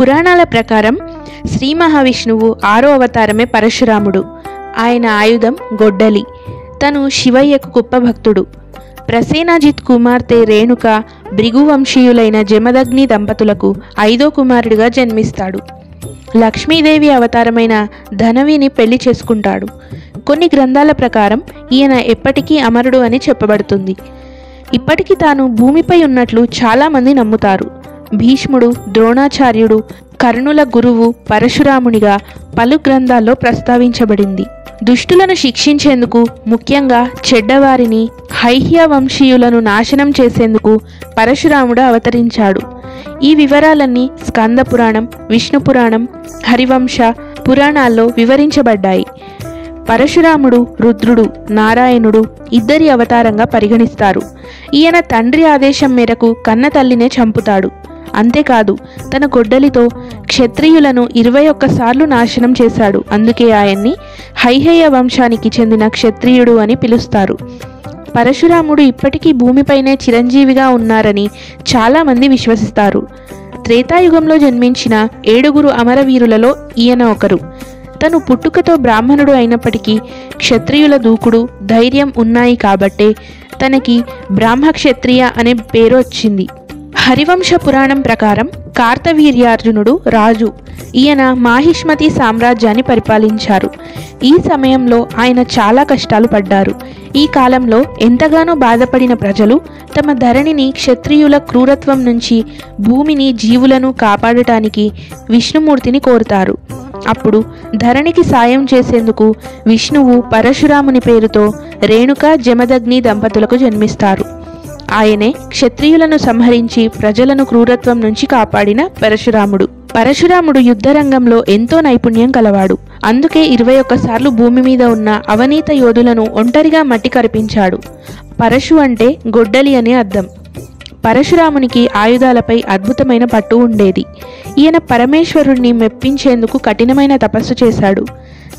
పురాణాల ప్రకారం శ్రీ మహావిష్ణువు 6వ అవతారమే పరశురాముడు. ఆయన ఆయుధం గొడ్డలి. తను శివయ్యకు గొప్ప భక్తుడు. ప్రసేనాజిత్ కుమార్తె రేణుక భృగువంశీయులైన జమదగ్ని దంపతులకు 5వ కుమారుడిగా జన్మిస్తాడు. లక్ష్మీదేవి అవతారమైన ధనవిని పెళ్లి చేసుకుంటాడు. కొన్ని గ్రంథాల ప్రకారం ఈయన ఎప్పటికీ అమరుడు అని చెప్పబడుతుంది. ఇప్పటికీ తాను భూమిపై ఉన్నట్లు చాలామంది నమ్ముతారు. భీష్ముడు, ద్రోణాచార్యుడు, కర్ణుల గురువు పరశురామునిగా పలు గ్రంథాల్లో ప్రస్తావించబడింది. దుష్టులను శిక్షించేందుకు, ముఖ్యంగా చెడ్డవారిని, హైహ్య వంశీయులను నాశనం చేసేందుకు పరశురాముడు అవతరించాడు. ఈ వివరాలన్నీ స్కంద పురాణం, విష్ణు పురాణం, హరివంశ పురాణాల్లో వివరించబడ్డాయి. పరశురాముడు రుద్రుడు, నారాయణుడు ఇద్దరి అవతారంగా పరిగణిస్తారు. ఈయన తండ్రి ఆదేశం మేరకు కన్న తల్లినే చంపుతాడు. అంతేకాదు, తన గొడ్డలితో క్షత్రియులను 21 సార్లు నాశనం చేశాడు. అందుకే ఆయన్ని హైహయ వంశానికి చెందిన క్షత్రియుడు అని పిలుస్తారు. పరశురాముడు ఇప్పటికీ భూమిపైనే చిరంజీవిగా ఉన్నారని చాలామంది విశ్వసిస్తారు. త్రేతాయుగంలో జన్మించిన 7 అమరవీరులలో ఈయన ఒకరు. తను పుట్టుకతో బ్రాహ్మణుడు అయినప్పటికీ క్షత్రియుల దూకుడు, ధైర్యం ఉన్నాయి కాబట్టే తనకి బ్రాహ్మక్షత్రియ అనే పేరు వచ్చింది. హరివంశ పురాణం ప్రకారం కార్తవీర్యార్జునుడు రాజు. ఈయన మాహిష్మతి సామ్రాజ్యాన్ని పరిపాలించారు. ఈ సమయంలో ఆయన చాలా కష్టాలు పడ్డారు. ఈ కాలంలో ఎంతగానో బాధపడిన ప్రజలు తమ ధరణిని క్షత్రియుల క్రూరత్వం నుంచి, భూమిని, జీవులను కాపాడటానికి విష్ణుమూర్తిని కోరుతారు. అప్పుడు ధరణికి సాయం చేసేందుకు విష్ణువు పరశురాముని పేరుతో రేణుక, జమదగ్ని దంపతులకు జన్మిస్తారు. ఆయనే క్షత్రియులను సంహరించి ప్రజలను క్రూరత్వం నుంచి కాపాడిన పరశురాముడు. పరశురాముడు యుద్ధరంగంలో ఎంతో నైపుణ్యం కలవాడు. అందుకే 21 సార్లు భూమి మీద ఉన్న అవనీత యోధులను ఒంటరిగా మట్టి కరిపించాడు. పరశు అంటే గొడ్డలి అని అర్థం. పరశురామునికి ఆయుధాలపై అద్భుతమైన పట్టు ఉండేది. ఈయన పరమేశ్వరుణ్ణి మెప్పించేందుకు కఠినమైన తపస్సు చేశాడు.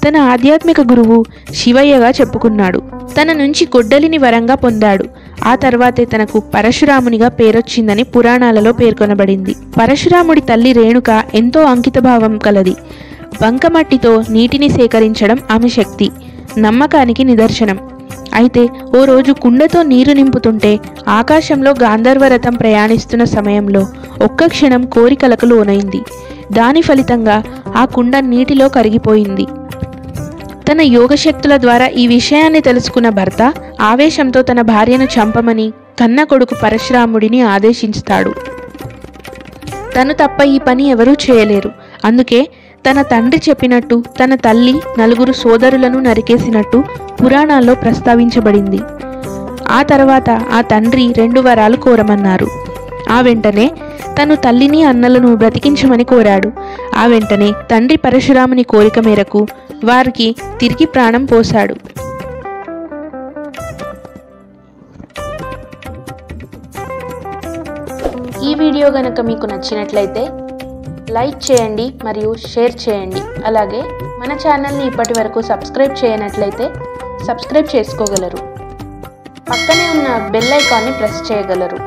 తన ఆధ్యాత్మిక గురువు శివయ్యగా చెప్పుకున్నాడు. తన నుంచి గొడ్డలిని వరంగా పొందాడు. ఆ తర్వాతే తనకు పరశురామునిగా పేరొచ్చిందని పురాణాలలో పేర్కొనబడింది. పరశురాముడి తల్లి రేణుక ఎంతో అంకితభావం కలది. బంకమట్టితో నీటిని సేకరించడం ఆమె శక్తి, నమ్మకానికి నిదర్శనం. అయితే ఓ రోజు కుండతో నీరు నింపుతుంటే ఆకాశంలో గాంధర్వరథం ప్రయాణిస్తున్న సమయంలో ఒక్క క్షణం కోరికలకు లోనైంది. దాని ఫలితంగా ఆ కుండ నీటిలో కరిగిపోయింది. తన యోగశక్తుల ద్వారా ఈ విషయాన్ని తెలుసుకున్న భర్త ఆవేశంతో తన భార్యను చంపమని కన్న కొడుకు పరశురాముడిని ఆదేశిస్తాడు. తను తప్ప ఈ పని ఎవరూ చేయలేరు. అందుకే తన తండ్రి చెప్పినట్టు తన తల్లి 4 సోదరులను నరికేసినట్టు పురాణాల్లో ప్రస్తావించబడింది. ఆ తర్వాత ఆ తండ్రి 2 వరాలు కోరమన్నారు. ఆ వెంటనే తను తల్లిని, అన్నలను బ్రతికించమని కోరాడు. ఆ వెంటనే తండ్రి పరశురాముని కోరిక మేరకు వారికి తిరిగి ప్రాణం పోశాడు. ఈ వీడియో గనక మీకు నచ్చినట్లయితే లైక్ చేయండి మరియు షేర్ చేయండి. అలాగే మన ఛానల్ని ఇప్పటి వరకు సబ్స్క్రైబ్ చేయనట్లయితే సబ్స్క్రైబ్ చేసుకోగలరు. పక్కనే ఉన్న బెల్ ఐకాన్ని ప్రెస్ చేయగలరు.